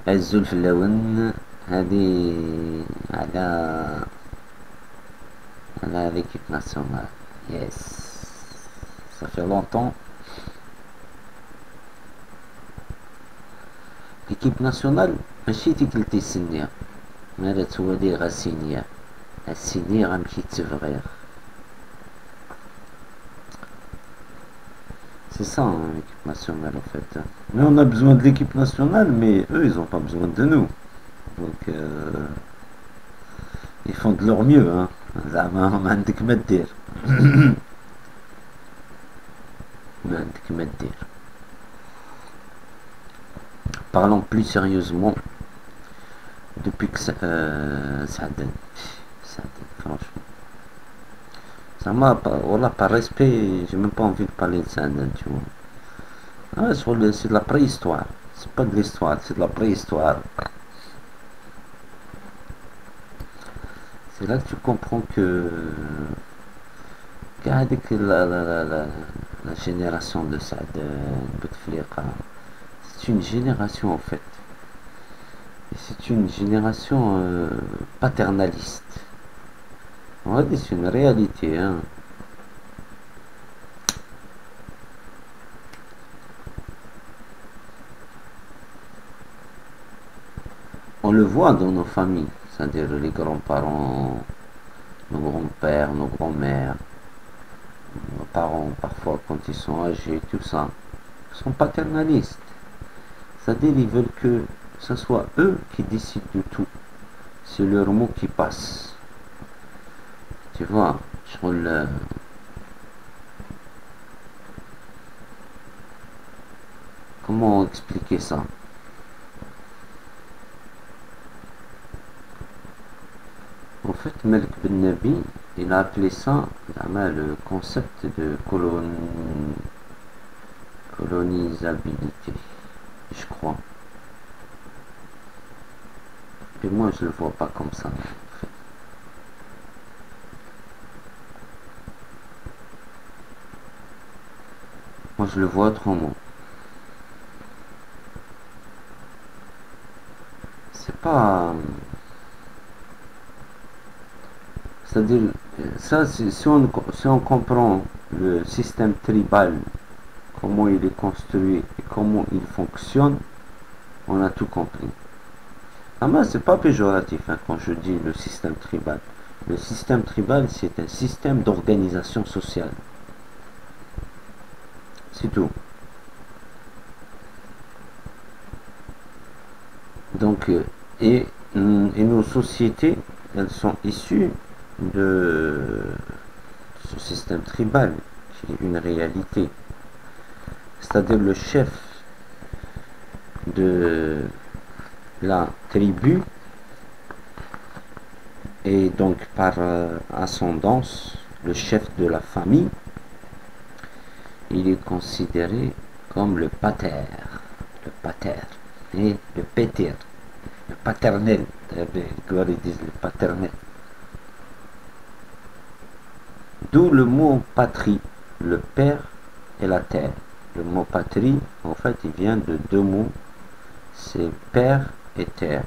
الزلف اللون هذه على l'équipe nationale. Yes. Ça fait longtemps. l'équipe nationale ماشي تيكلتي السنية مالا توالي غا سينيا السينية غامشي تفغير. C'est ça, hein, l'équipe nationale en fait. Mais on a besoin de l'équipe nationale, mais eux, ils n'ont pas besoin de nous. Donc, ils font de leur mieux. Hein. زعما ما عندك ما دير. ما عندك ما دير. Parlons plus sérieusement. Depuis que Saaden, franchement. Ça m'a, voilà, par respect, j'ai même pas envie de parler de Saaden, tu vois. Ah, c'est de la préhistoire. C'est pas de l'histoire, c'est de la préhistoire. C'est là que tu comprends que avec la génération de Saaden, Bouteflika, c'est une génération en fait. Et c'est une génération paternaliste. Ouais, c'est une réalité. Hein. On le voit dans nos familles, c'est-à-dire les grands-parents, nos grands-pères, nos grands-mères, nos parents parfois quand ils sont âgés, tout ça, ils sont paternalistes. C'est-à-dire ils veulent que ce soit eux qui décident de tout. C'est leur mot qui passe. Tu vois, comment expliquer ça? En fait, Malik Ben Nabi, il a appelé ça le concept de colonisabilité, je crois. Et moi, je le vois pas comme ça. En fait. Moi, je le vois autrement. C'est pas... C'est-à-dire, ça, si on comprend le système tribal, comment il est construit et comment il fonctionne, on a tout compris. Ah mais c'est pas péjoratif hein, quand je dis le système tribal. Le système tribal, c'est un système d'organisation sociale. C'est tout. Donc, et nos sociétés, elles sont issues de ce système tribal, qui est une réalité. C'est-à-dire le chef de la tribu et donc par ascendance le chef de la famille, il est considéré comme le pater et le péter, le paternel, ils disent le paternel. D'où le mot patrie, le père et la terre. Le mot patrie, en fait, il vient de deux mots, c'est père et terre.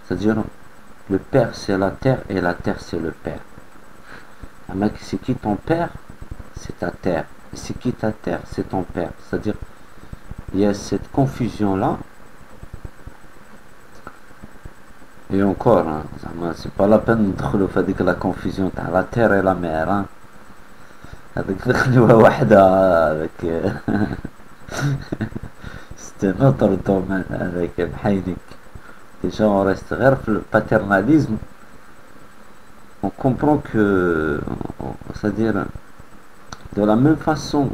C'est-à-dire, le père c'est la terre et la terre c'est le père. Un mec, c'est qui ton père? C'est ta terre. Et c'est qui ta terre? C'est ton père. C'est-à-dire, il y a cette confusion-là. Et encore, hein, c'est pas la peine de faire la confusion entre la terre et la mer. Hein. C'est un autre domaine avec Mhaïdik. Déjà, on reste غير في le paternalisme. On comprend que, c'est-à-dire, de la même façon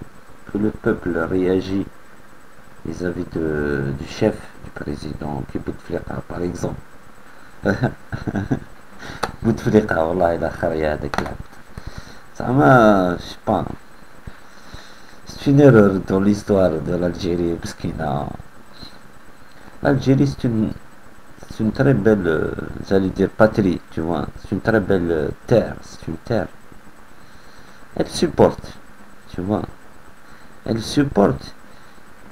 que le peuple réagit vis-à-vis du chef, du président, qui Bouteflika par exemple. Bouteflika, والله إلى خريا هذاك العبد. زعما, je sais pas. C'est une erreur dans l'histoire de l'Algérie, parce qu'il a... L'Algérie, c'est une très belle, j'allais dire patrie, tu vois. C'est une très belle terre, c'est une terre. Elle supporte, tu vois. Elle supporte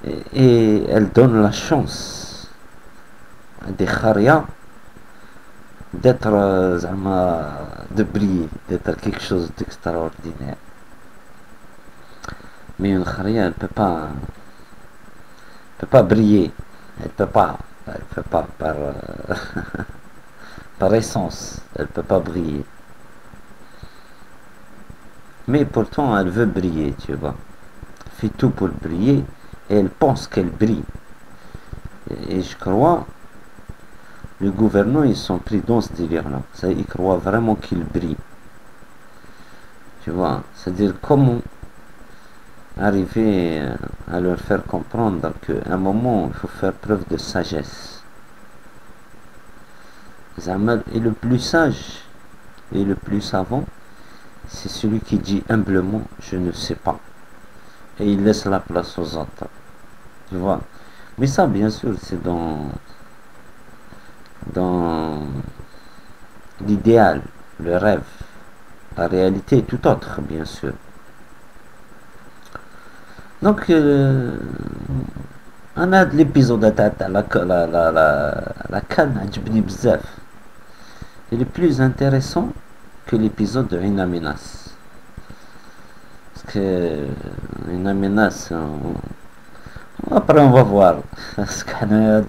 et elle donne la chance des kharia d'être de briller, d'être quelque chose d'extraordinaire. Mais une kharia, elle peut pas briller. Elle peut pas par essence, elle peut pas briller. Mais pourtant, elle veut briller, tu vois. Elle fait tout pour briller et elle pense qu'elle brille. Et je crois, le gouvernement, ils sont pris dans ce délire-là. Ils croient vraiment qu'il brille. Tu vois, c'est-à-dire comment arriver à leur faire comprendre qu'à un moment, il faut faire preuve de sagesse. Et le plus sage et le plus savant, c'est celui qui dit humblement je ne sais pas. Et il laisse la place aux autres. Tu vois. Mais ça, bien sûr, c'est dans l'idéal, le rêve. La réalité est tout autre, bien sûr. Donc, أنا هاد l'épisode تاع la canne عجبني بزاف. Il est plus intéressant que l'épisode de Ina Minas. Parce que Ina Minas, après on va voir. Parce que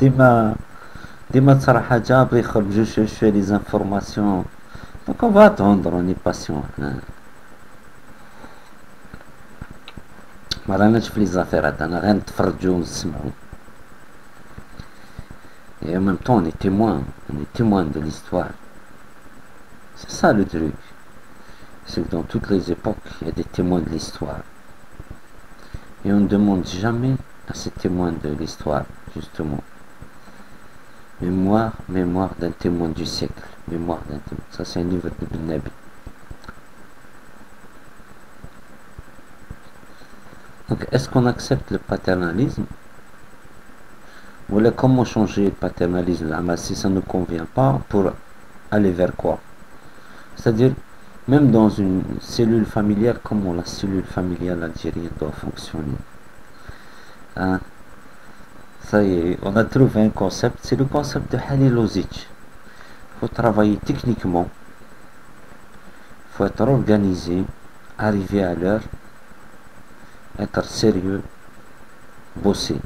ديما تصرا حاجة بغي يخرجوا شوية les informations. Donc on va attendre, on est patient. ما راناش في لي زافيرات, انا غير نتفرجوا ونسمعوا. Et en même temps on est témoin de l'histoire. C'est ça le truc. C'est que dans toutes les époques, il y a des témoins de l'histoire. Et on ne demande jamais à ces témoins de l'histoire, justement. Mémoire d'un témoin du siècle. Mémoire d'un témoin. Ça, c'est un livre de Ibn Nabi. Donc, est-ce qu'on accepte le paternalisme? Ou là, comment changer le paternalisme si ça ne nous convient pas, pour aller vers quoi? C'est-à-dire, même dans une cellule familiale, comment la cellule familiale algérienne doit fonctionner? Hein? Ça y est, on a trouvé un concept, c'est le concept de Halilovic. Il faut travailler techniquement, il faut être organisé, arriver à l'heure, être sérieux, bosser.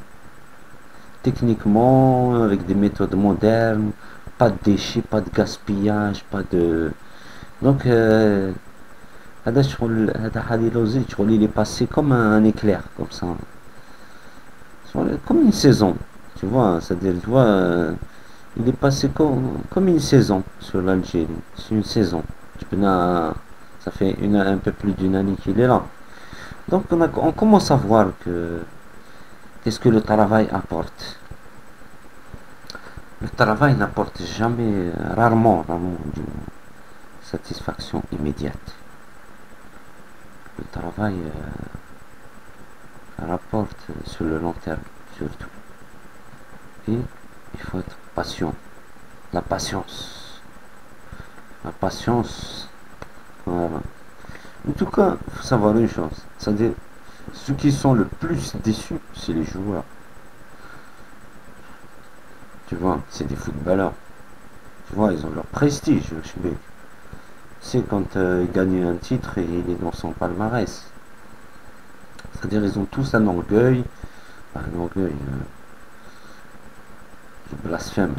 Techniquement, avec des méthodes modernes, pas de déchets, pas de gaspillage, pas de... Donc, هذا Halilovic, il est passé comme un éclair, comme ça. Comme une saison, tu vois, c'est-à-dire, tu vois, il est passé comme une saison sur l'Algérie, c'est une saison. Ça fait un peu plus d'une année qu'il est là. Donc on commence à voir qu'est-ce que le travail apporte. Le travail n'apporte jamais, rarement une satisfaction immédiate. Le travail rapporte sur le long terme, surtout. Et il faut être patient. La patience. La patience. Voilà. En tout cas, il faut savoir une chose. C'est-à-dire, ceux qui sont le plus déçus, c'est les joueurs. Tu vois, c'est des footballeurs. Tu vois, ils ont leur prestige. C'est quand ils gagnent un titre et il est dans son palmarès. C'est-à-dire, ils ont tous un orgueil. Je blasphème.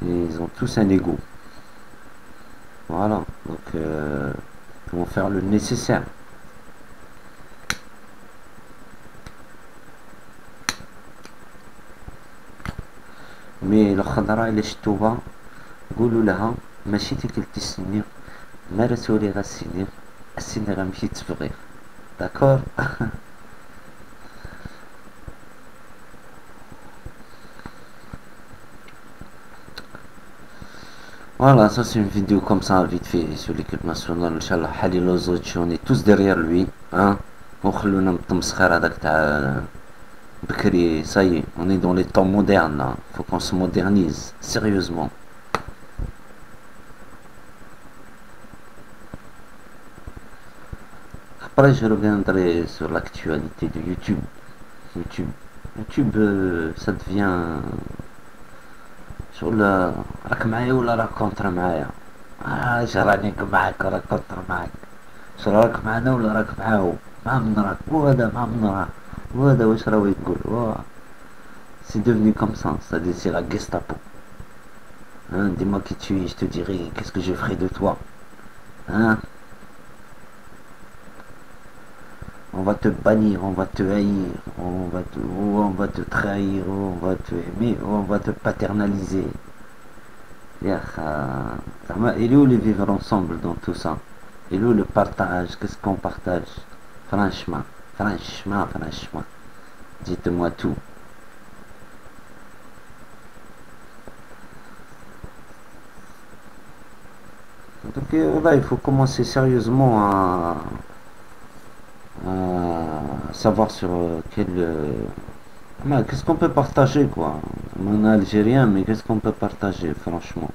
Et ils ont tous un ego. Voilà. Donc, ils vont faire le nécessaire. مي الخضراء اللي شفتوها قولوا لها ماشي تيك تسني ما رسولي غسيني السني غنمشي تفغير داكور. Voilà, ça c'est une vidéo comme ça, vite fait, sur l'équipe nationale. Inch'Allah, Halilovic, on est tous derrière lui, hein. وخلونا من التمسخير هذاك تاع بكري. Ça y est, on est dans les temps modernes, là. Faut qu'on se modernise, sérieusement. Après, je reviendrai sur l'actualité de YouTube. YouTube, ça devient شغل راك معايا ولا راك كونتر معايا؟ اش راني معاك ولا كونتر معاك؟ شغل راك معانا ولا راك معاهم؟ مع من راك وهذا مع من راه وهذا واش راهو يقول. C'est devenu comme ça, c'est la Gestapo. Hein, dis-moi qui tu es, je te dirai qu'est-ce que je ferai de toi. Hein? On va te bannir, on va te haïr, on va te trahir, on va te aimer, on va te paternaliser. Il est où le vivre ensemble dans tout ça? Il est où le partage? Qu'est-ce qu'on partage? Franchement, franchement. Dites-moi tout. Donc là, il faut commencer sérieusement à savoir sur qu'est-ce qu'on peut partager, quoi. On est algérien, mais qu'est-ce qu'on peut partager, franchement?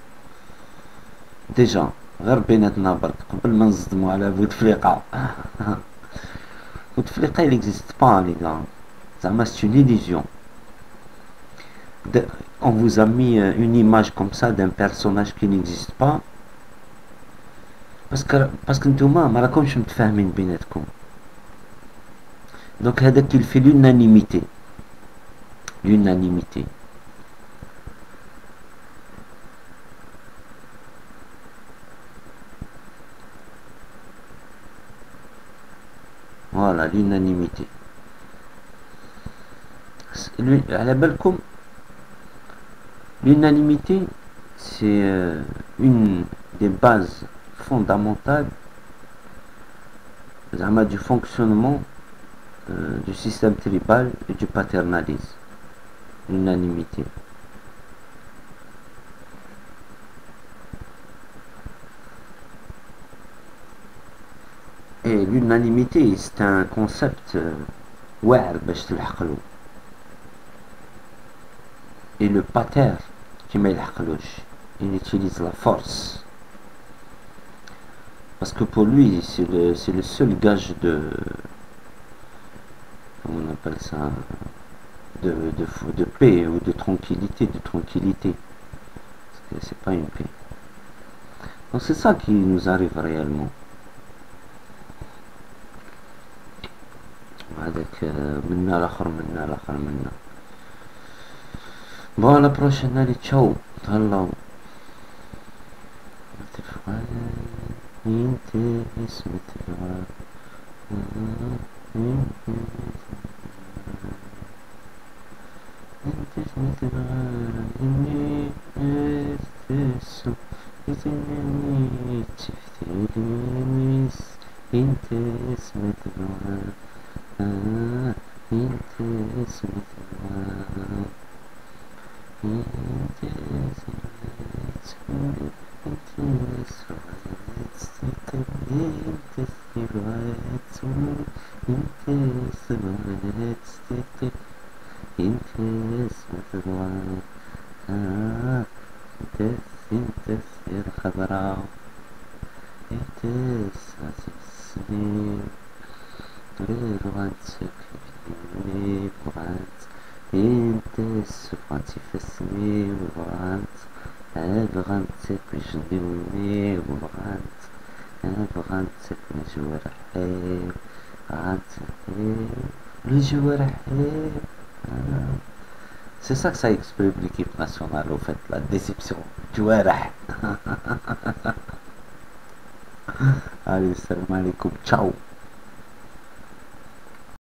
Déjà, غير بيناتنا برك قبل ما نصدموا على بوتفليقة. Bouteflika, il n'existe pas, les gars. C'est une illusion. On vous a mis une image comme ça d'un personnage qui n'existe pas. Parce que نتوما ما راكمش متفاهمين بيناتكم. Donc هذاك il fait l'unanimité. L'unanimité. Voilà, l'unanimité. على بالكم l'unanimité c'est une des bases fondamentales du fonctionnement du système tribal et du paternalisme. L'unanimité. Et l'unanimité, c'est un concept واعر باش تلحقلو. Et le pater qui ما يلحقلوش, il utilise la force. Parce que pour lui, c'est le seul gage de... Comment on appelle ça? De paix ou de tranquillité. Parce que c'est pas une paix. Donc c'est ça qui nous arrive réellement. هذاك منا الاخر منا. Bon, à la prochaine, allez, ciao. تهلاو. انت اسمك إني أستسلم إنني تفتني انت اسمك انت اسمك C'est ça que ça exprime l'équipe nationale, au fait, la déception. Jouarah. Allez, salam alaikum, ciao.